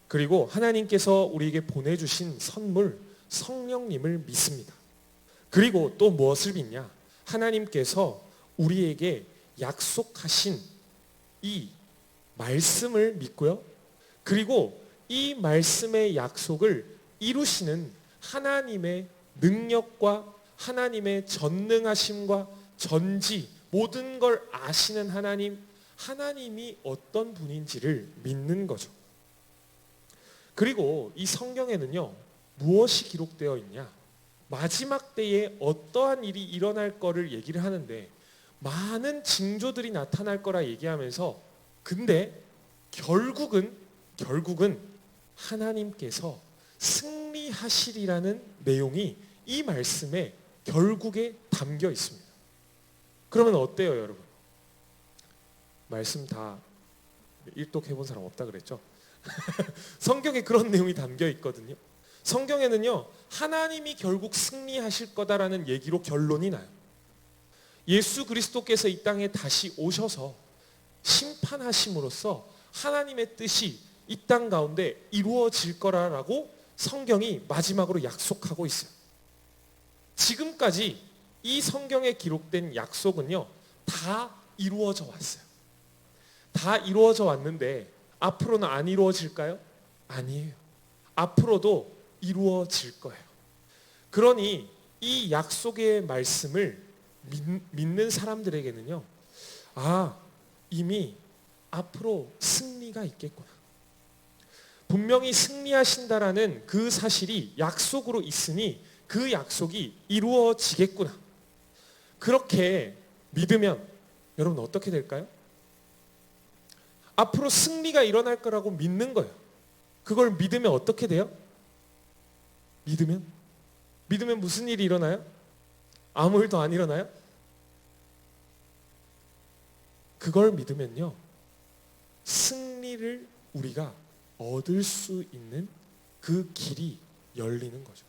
그리고 하나님께서 우리에게 보내주신 선물 성령님을 믿습니다. 그리고 또 무엇을 믿냐? 하나님께서 우리에게 약속하신 이 말씀을 믿고요. 그리고 이 말씀의 약속을 이루시는 하나님의 능력과 하나님의 전능하심과 전지, 모든 걸 아시는 하나님이 어떤 분인지를 믿는 거죠. 그리고 이 성경에는요, 무엇이 기록되어 있냐? 마지막 때에 어떠한 일이 일어날 거를 얘기를 하는데 많은 징조들이 나타날 거라 얘기하면서 근데 결국은 하나님께서 승리하시리라는 내용이 이 말씀에 결국에 담겨 있습니다. 그러면 어때요, 여러분? 말씀 다 일독해본 사람 없다 그랬죠? 성경에 그런 내용이 담겨 있거든요. 성경에는요, 하나님이 결국 승리하실 거다라는 얘기로 결론이 나요. 예수 그리스도께서 이 땅에 다시 오셔서 심판하심으로써 하나님의 뜻이 이 땅 가운데 이루어질 거라고 성경이 마지막으로 약속하고 있어요. 지금까지 이 성경에 기록된 약속은요, 다 이루어져 왔어요. 다 이루어져 왔는데 앞으로는 안 이루어질까요? 아니에요. 앞으로도 이루어질 거예요. 그러니 이 약속의 말씀을 믿는 사람들에게는요, 이미 앞으로 승리가 있겠구나. 분명히 승리하신다라는 그 사실이 약속으로 있으니 그 약속이 이루어지겠구나. 그렇게 믿으면 여러분 어떻게 될까요? 앞으로 승리가 일어날 거라고 믿는 거예요. 그걸 믿으면 어떻게 돼요? 믿으면 무슨 일이 일어나요? 아무 일도 안 일어나요? 그걸 믿으면요, 승리를 우리가 얻을 수 있는 그 길이 열리는 거죠.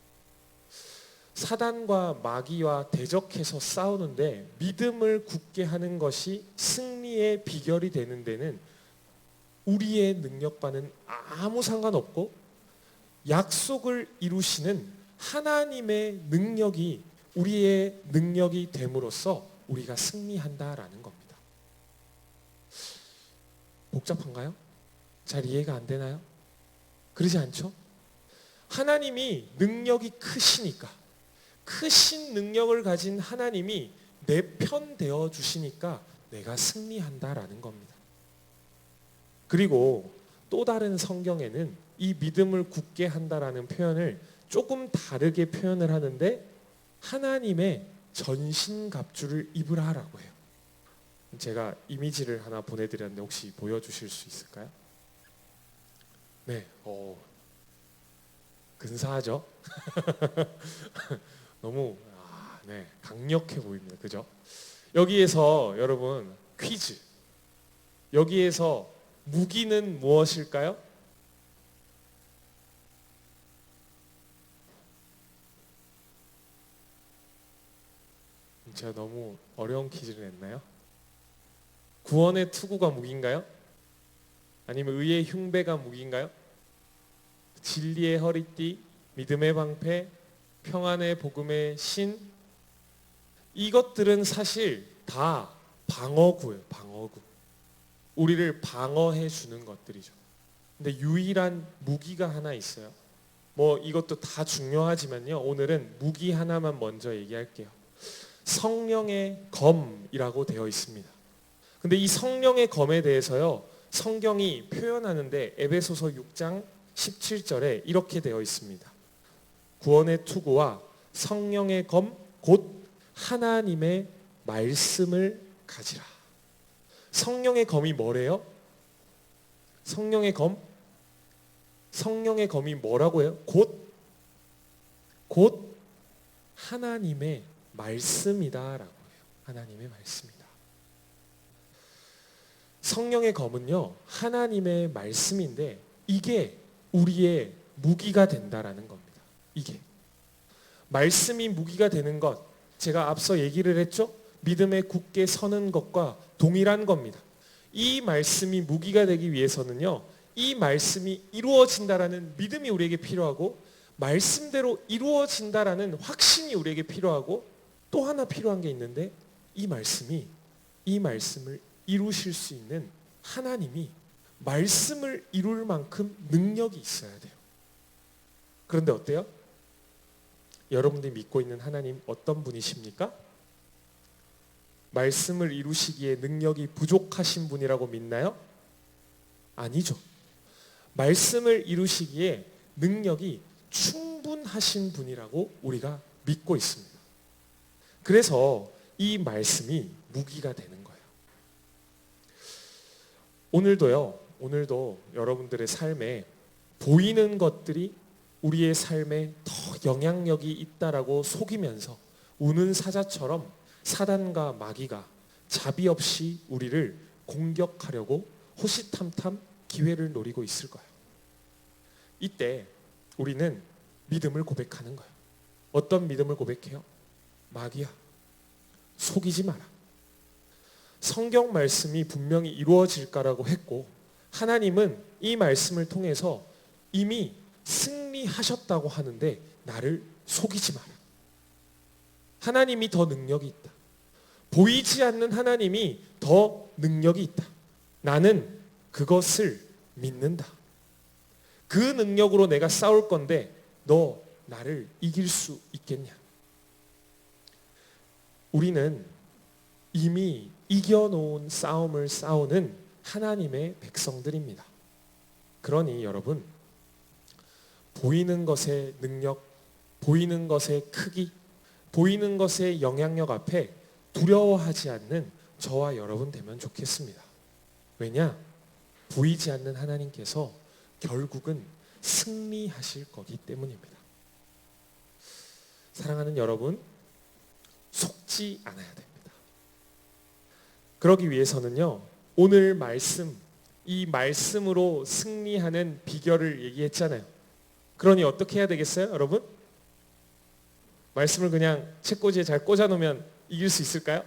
사단과 마귀와 대적해서 싸우는데 믿음을 굳게 하는 것이 승리의 비결이 되는 데는 우리의 능력과는 아무 상관없고 약속을 이루시는 하나님의 능력이 우리의 능력이 됨으로써 우리가 승리한다라는 겁니다. 복잡한가요? 잘 이해가 안 되나요? 그러지 않죠? 하나님이 능력이 크시니까, 크신 능력을 가진 하나님이 내 편 되어 주시니까 내가 승리한다라는 겁니다. 그리고 또 다른 성경에는 이 믿음을 굳게 한다라는 표현을 조금 다르게 표현을 하는데 하나님의 전신갑주를 입으라라고 해요. 제가 이미지를 하나 보내드렸는데 혹시 보여주실 수 있을까요? 네, 근사하죠? 너무 강력해 보입니다. 그죠? 여기에서 여러분 퀴즈. 여기에서 무기는 무엇일까요? 제가 너무 어려운 퀴즈를 냈나요? 구원의 투구가 무기인가요? 아니면 의의 흉배가 무기인가요? 진리의 허리띠, 믿음의 방패, 평안의 복음의 신, 이것들은 사실 다 방어구예요. 방어구. 우리를 방어해 주는 것들이죠. 근데 유일한 무기가 하나 있어요. 뭐 이것도 다 중요하지만요. 오늘은 무기 하나만 먼저 얘기할게요. 성령의 검이라고 되어 있습니다. 근데 이 성령의 검에 대해서요. 성경이 표현하는데 에베소서 6장 17절에 이렇게 되어 있습니다. 구원의 투구와 성령의 검 곧 하나님의 말씀을 가지라. 성령의 검이 뭐래요? 성령의 검? 성령의 검이 뭐라고 해요? 곧 하나님의 말씀이다라고 해요. 하나님의 말씀이다. 성령의 검은요, 하나님의 말씀인데 이게 우리의 무기가 된다라는 겁니다. 이게 말씀이 무기가 되는 것, 제가 앞서 얘기를 했죠? 믿음에 굳게 서는 것과 동일한 겁니다. 이 말씀이 무기가 되기 위해서는요, 이 말씀이 이루어진다라는 믿음이 우리에게 필요하고 말씀대로 이루어진다라는 확신이 우리에게 필요하고 또 하나 필요한 게 있는데 이 말씀을 이루실 수 있는 하나님이 말씀을 이룰 만큼 능력이 있어야 돼요. 그런데 어때요? 여러분들이 믿고 있는 하나님 어떤 분이십니까? 말씀을 이루시기에 능력이 부족하신 분이라고 믿나요? 아니죠. 말씀을 이루시기에 능력이 충분하신 분이라고 우리가 믿고 있습니다. 그래서 이 말씀이 무기가 되는 거예요. 오늘도 여러분들의 삶에 보이는 것들이 우리의 삶에 더 영향력이 있다라고 속이면서 우는 사자처럼 사단과 마귀가 자비 없이 우리를 공격하려고 호시탐탐 기회를 노리고 있을 거예요. 이때 우리는 믿음을 고백하는 거예요. 어떤 믿음을 고백해요? 마귀야, 속이지 마라. 성경 말씀이 분명히 이루어질까라고 했고 하나님은 이 말씀을 통해서 이미 승리하셨다고 하는데 나를 속이지 마라. 하나님이 더 능력이 있다. 보이지 않는 하나님이 더 능력이 있다. 나는 그것을 믿는다. 그 능력으로 내가 싸울 건데 너 나를 이길 수 있겠냐? 우리는 이미 이겨놓은 싸움을 싸우는 하나님의 백성들입니다. 그러니 여러분, 보이는 것의 능력, 보이는 것의 크기, 보이는 것의 영향력 앞에 두려워하지 않는 저와 여러분 되면 좋겠습니다. 왜냐? 보이지 않는 하나님께서 결국은 승리하실 거기 때문입니다. 사랑하는 여러분, 속지 않아야 됩니다. 그러기 위해서는요, 오늘 말씀 이 말씀으로 승리하는 비결을 얘기했잖아요. 그러니 어떻게 해야 되겠어요, 여러분? 말씀을 그냥 책꽂이에 잘 꽂아놓으면 이길 수 있을까요?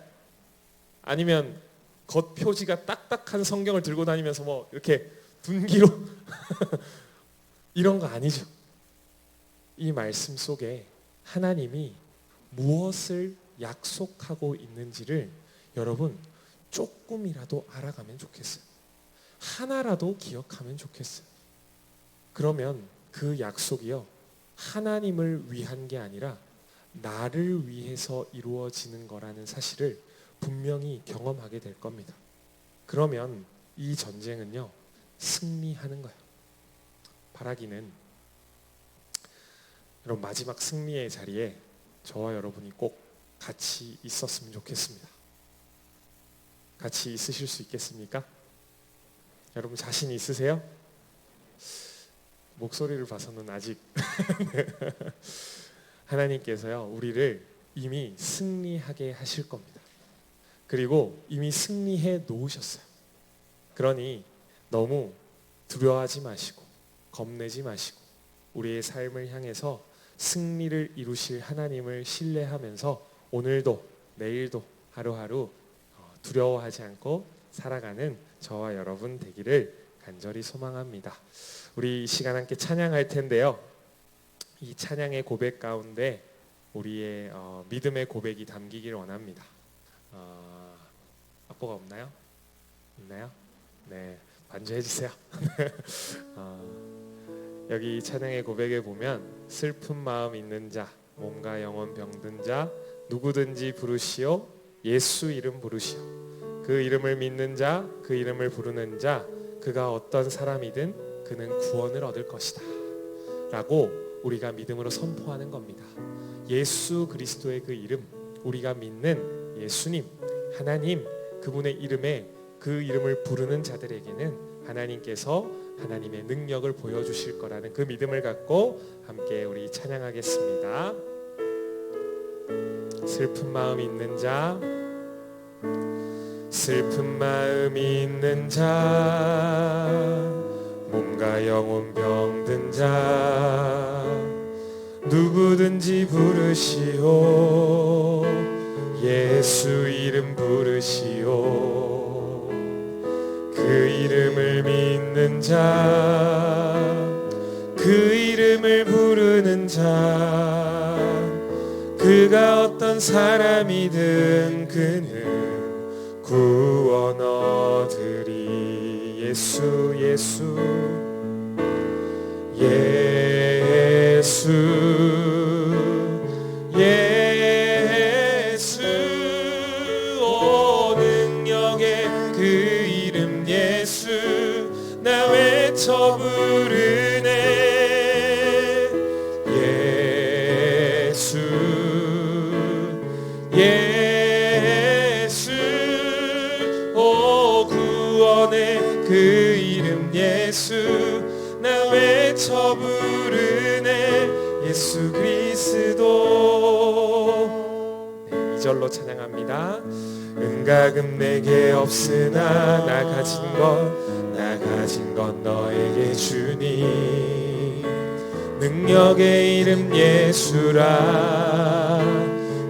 아니면 겉표지가 딱딱한 성경을 들고 다니면서 뭐 이렇게 분기로 이런 거 아니죠. 이 말씀 속에 하나님이 무엇을 약속하고 있는지를 여러분 조금이라도 알아가면 좋겠어요. 하나라도 기억하면 좋겠어요. 그러면 그 약속이요, 하나님을 위한 게 아니라 나를 위해서 이루어지는 거라는 사실을 분명히 경험하게 될 겁니다. 그러면 이 전쟁은요, 승리하는 거예요. 바라기는 여러분 마지막 승리의 자리에 저와 여러분이 꼭 같이 있었으면 좋겠습니다. 같이 있으실 수 있겠습니까? 여러분 자신 있으세요? 목소리를 봐서는 아직 하나님께서요, 우리를 이미 승리하게 하실 겁니다. 그리고 이미 승리해 놓으셨어요. 그러니 너무 두려워하지 마시고 겁내지 마시고 우리의 삶을 향해서 승리를 이루실 하나님을 신뢰하면서 오늘도 내일도 하루하루 두려워하지 않고 살아가는 저와 여러분 되기를 간절히 소망합니다. 우리 이 시간 함께 찬양할 텐데요. 이 찬양의 고백 가운데 우리의 믿음의 고백이 담기길 원합니다. 악보가 없나요? 있나요? 네, 반주해 주세요. 여기 찬양의 고백에 보면 슬픈 마음 있는 자, 몸과 영혼 병든 자, 누구든지 부르시오, 예수 이름 부르시오. 그 이름을 믿는 자, 그 이름을 부르는 자, 그가 어떤 사람이든 그는 구원을 얻을 것이다 라고 우리가 믿음으로 선포하는 겁니다. 예수 그리스도의 그 이름, 우리가 믿는 예수님, 하나님, 그분의 이름에 그 이름을 부르는 자들에게는 하나님께서 하나님의 능력을 보여주실 거라는 그 믿음을 갖고 함께 우리 찬양하겠습니다. 슬픈 마음 있는 자, 슬픈 마음 있는 자, 몸과 영혼 병든 자, 누구든지 부르시오, 예수 이름 부르시오. 그 이름을 믿는 자, 그 이름을 부르는 자, 그가 어떤 사람이든 그는 구원 얻으리. 예수 예수 예수 예수, 오 능력의 그 이름 예수, 나 외쳐 부르네. 예수 예수, 오 구원의 그 이름 예수, 나 외쳐 부르네. 예수 그리스도. 네, 2절로 찬양합니다. 은가금 내게 없으나 나 가진 건 너에게 주니, 능력의 이름 예수라.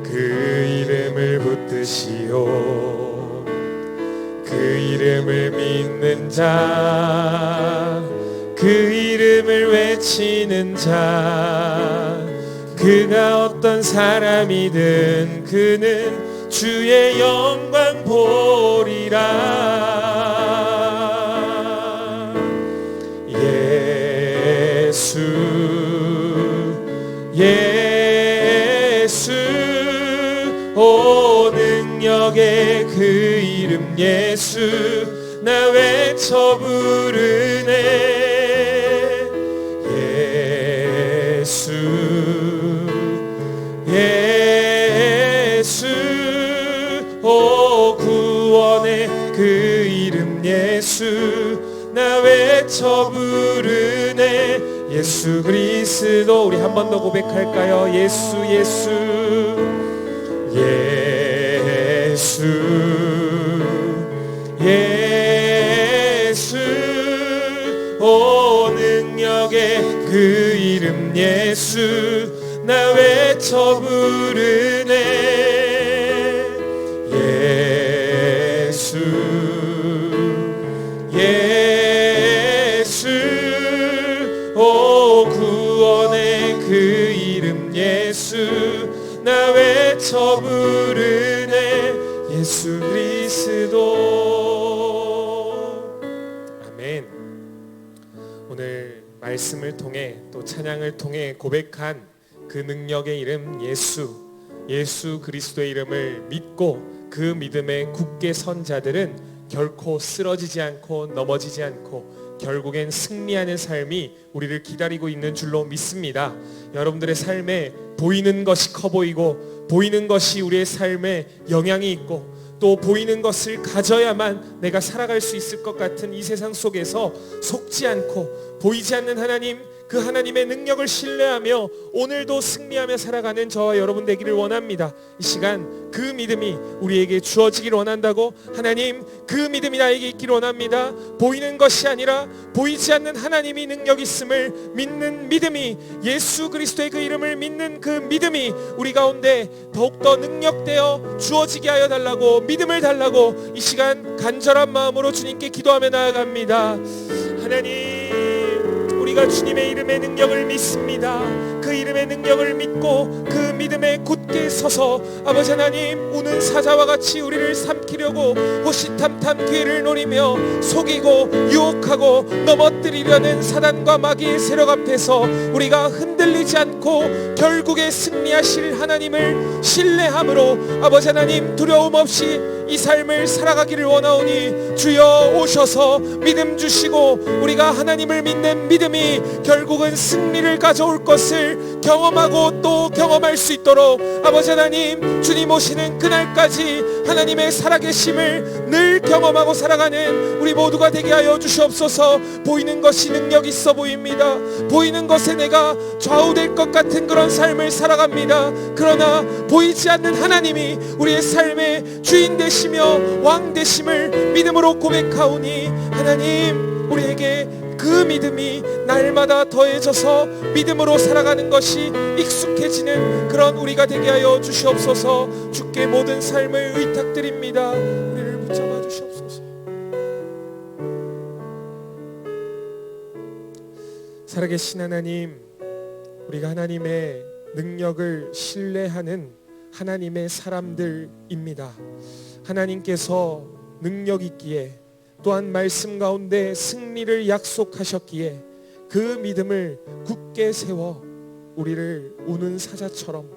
그 이름을 붙드시오. 그 이름을 믿는 자, 그 이름을 외치는 자, 그가 어떤 사람이든 그는 주의 영광 보리라. 예수 예수, 오 능력의 그 이름 예수, 나 외쳐 부르네. 예수 예수, 오 구원의 그 이름 예수, 나 외쳐 부르네. 예수 그리스도. 우리 한 번 더 고백할까요? 예수 예수 예수 예수, 이름 예수 나 외쳐 부르네. 예수 예수 오 구원의 그 이름 예수 나 외쳐 부르네. 예수 그리스도. 아멘. 오늘 말씀을 통해 또 찬양을 통해 고백한 그 능력의 이름 예수 그리스도의 이름을 믿고 그 믿음에 굳게 선 자들은 결코 쓰러지지 않고 넘어지지 않고 결국엔 승리하는 삶이 우리를 기다리고 있는 줄로 믿습니다. 여러분들의 삶에 보이는 것이 커 보이고 보이는 것이 우리의 삶에 영향이 있고 또 보이는 것을 가져야만 내가 살아갈 수 있을 것 같은 이 세상 속에서 속지 않고 보이지 않는 하나님, 그 하나님의 능력을 신뢰하며 오늘도 승리하며 살아가는 저와 여러분 되기를 원합니다. 이 시간 그 믿음이 우리에게 주어지기를 원한다고, 하나님 그 믿음이 나에게 있기를 원합니다. 보이는 것이 아니라 보이지 않는 하나님이 능력 있음을 믿는 믿음이, 예수 그리스도의 그 이름을 믿는 그 믿음이 우리 가운데 더욱더 능력되어 주어지게 하여 달라고, 믿음을 달라고 이 시간 간절한 마음으로 주님께 기도하며 나아갑니다. 하나님, 우리가 주님의 이름의 능력을 믿습니다. 그 이름의 능력을 믿고 그 믿음에 굳게 서서 아버지 하나님, 우는 사자와 같이 우리를 삼키려고 호시탐탐 기회를 노리며 속이고 유혹하고 넘어뜨리려는 사단과 마귀의 세력 앞에서 우리가 흔들리지 않고 결국에 승리하실 하나님을 신뢰함으로 아버지 하나님 두려움 없이 이 삶을 살아가기를 원하오니 주여 오셔서 믿음 주시고 우리가 하나님을 믿는 믿음이 결국은 승리를 가져올 것을 경험하고 또 경험할 수 있도록 아버지 하나님, 주님 오시는 그날까지 하나님의 살아계심을 늘 경험하고 살아가는 우리 모두가 되게 하여 주시옵소서. 보이는 것이 능력 있어 보입니다. 보이는 것에 내가 좌우될 것 같은 그런 삶을 살아갑니다. 그러나 보이지 않는 하나님이 우리의 삶의 주인 되시며 왕 되심을 믿음으로 고백하오니 하나님, 우리에게 그 믿음이 날마다 더해져서 믿음으로 살아가는 것이 익숙해지는 그런 우리가 되게 하여 주시옵소서. 주께 모든 삶을 의탁드립니다. 우리를 붙잡아 주시옵소서. 살아계신 하나님, 우리가 하나님의 능력을 신뢰하는 하나님의 사람들입니다. 하나님께서 능력 있기에 또한 말씀 가운데 승리를 약속하셨기에 그 믿음을 굳게 세워 우리를 우는 사자처럼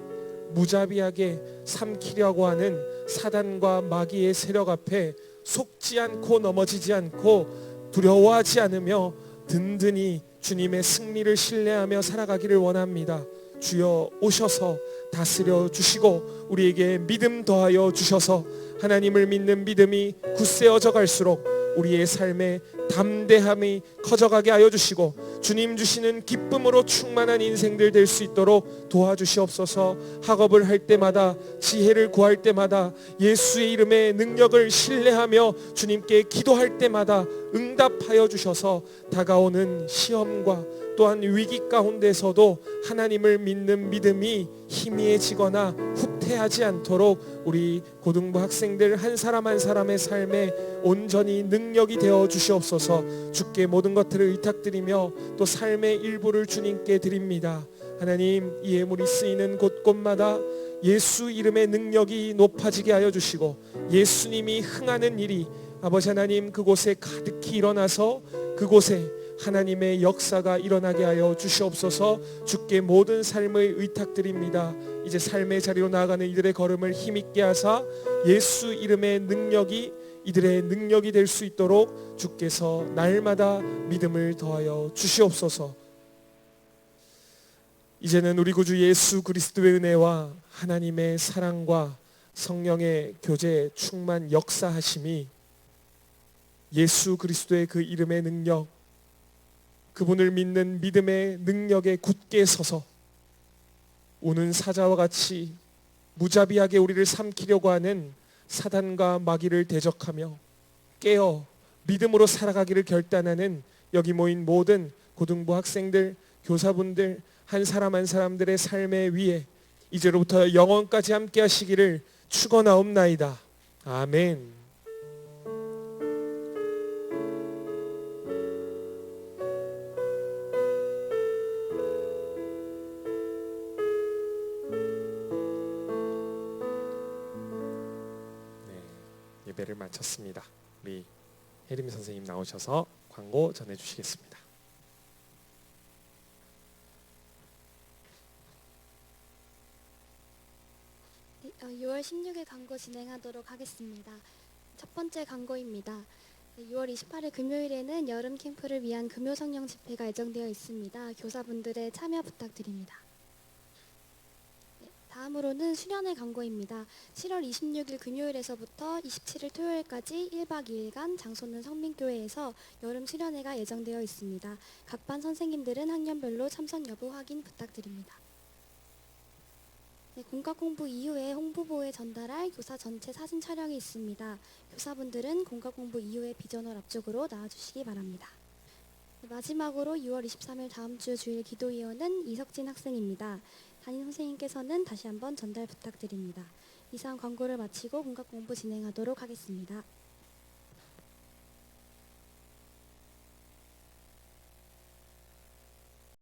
무자비하게 삼키려고 하는 사단과 마귀의 세력 앞에 속지 않고 넘어지지 않고 두려워하지 않으며 든든히 주님의 승리를 신뢰하며 살아가기를 원합니다. 주여 오셔서 다스려 주시고 우리에게 믿음 더하여 주셔서 하나님을 믿는 믿음이 굳세어져 갈수록 우리의 삶에 담대함이 커져가게 하여 주시고 주님 주시는 기쁨으로 충만한 인생들 될 수 있도록 도와주시옵소서. 학업을 할 때마다, 지혜를 구할 때마다, 예수의 이름의 능력을 신뢰하며 주님께 기도할 때마다 응답하여 주셔서 다가오는 시험과 또한 위기 가운데서도 하나님을 믿는 믿음이 희미해지거나 후퇴하지 않도록 우리 고등부 학생들 한 사람 한 사람의 삶에 온전히 능력이 되어 주시옵소서. 주께 모든 것들을 의탁드리며 또 삶의 일부를 주님께 드립니다. 하나님, 이 예물이 쓰이는 곳곳마다 예수 이름의 능력이 높아지게 하여 주시고 예수님이 흥하는 일이 아버지 하나님 그곳에 가득히 일어나서 그곳에 하나님의 역사가 일어나게 하여 주시옵소서. 주께 모든 삶을 의탁드립니다. 이제 삶의 자리로 나아가는 이들의 걸음을 힘있게 하사 예수 이름의 능력이 이들의 능력이 될 수 있도록 주께서 날마다 믿음을 더하여 주시옵소서. 이제는 우리 구주 예수 그리스도의 은혜와 하나님의 사랑과 성령의 교제 충만 역사하심이 예수 그리스도의 그 이름의 능력, 그분을 믿는 믿음의 능력에 굳게 서서 우는 사자와 같이 무자비하게 우리를 삼키려고 하는 사단과 마귀를 대적하며 깨어 믿음으로 살아가기를 결단하는 여기 모인 모든 고등부 학생들, 교사분들, 한 사람 한 사람들의 삶의 위에 이제로부터 영원까지 함께 하시기를 축원하옵나이다. 아멘. 네, 예배를 마쳤습니다. 우리 혜림 선생님 나오셔서 광고 전해주시겠습니다. 네, 6월 16일 광고 진행하도록 하겠습니다. 첫 번째 광고입니다. 6월 28일 금요일에는 여름 캠프를 위한 금요 성령 집회가 예정되어 있습니다. 교사분들의 참여 부탁드립니다. 네, 다음으로는 수련회 광고입니다. 7월 26일 금요일에서부터 27일 토요일까지 1박 2일간 장소는 성민교회에서 여름 수련회가 예정되어 있습니다. 각 반 선생님들은 학년별로 참석 여부 확인 부탁드립니다. 네, 공각 공부 이후에 홍보보에 전달할 교사 전체 사진 촬영이 있습니다. 교사분들은 공각 공부 이후에 비전홀 앞쪽으로 나와주시기 바랍니다. 네, 마지막으로 6월 23일 다음 주 주일 기도위원은 이석진 학생입니다. 담임 선생님께서는 다시 한번 전달 부탁드립니다. 이상 광고를 마치고 공각 공부 진행하도록 하겠습니다.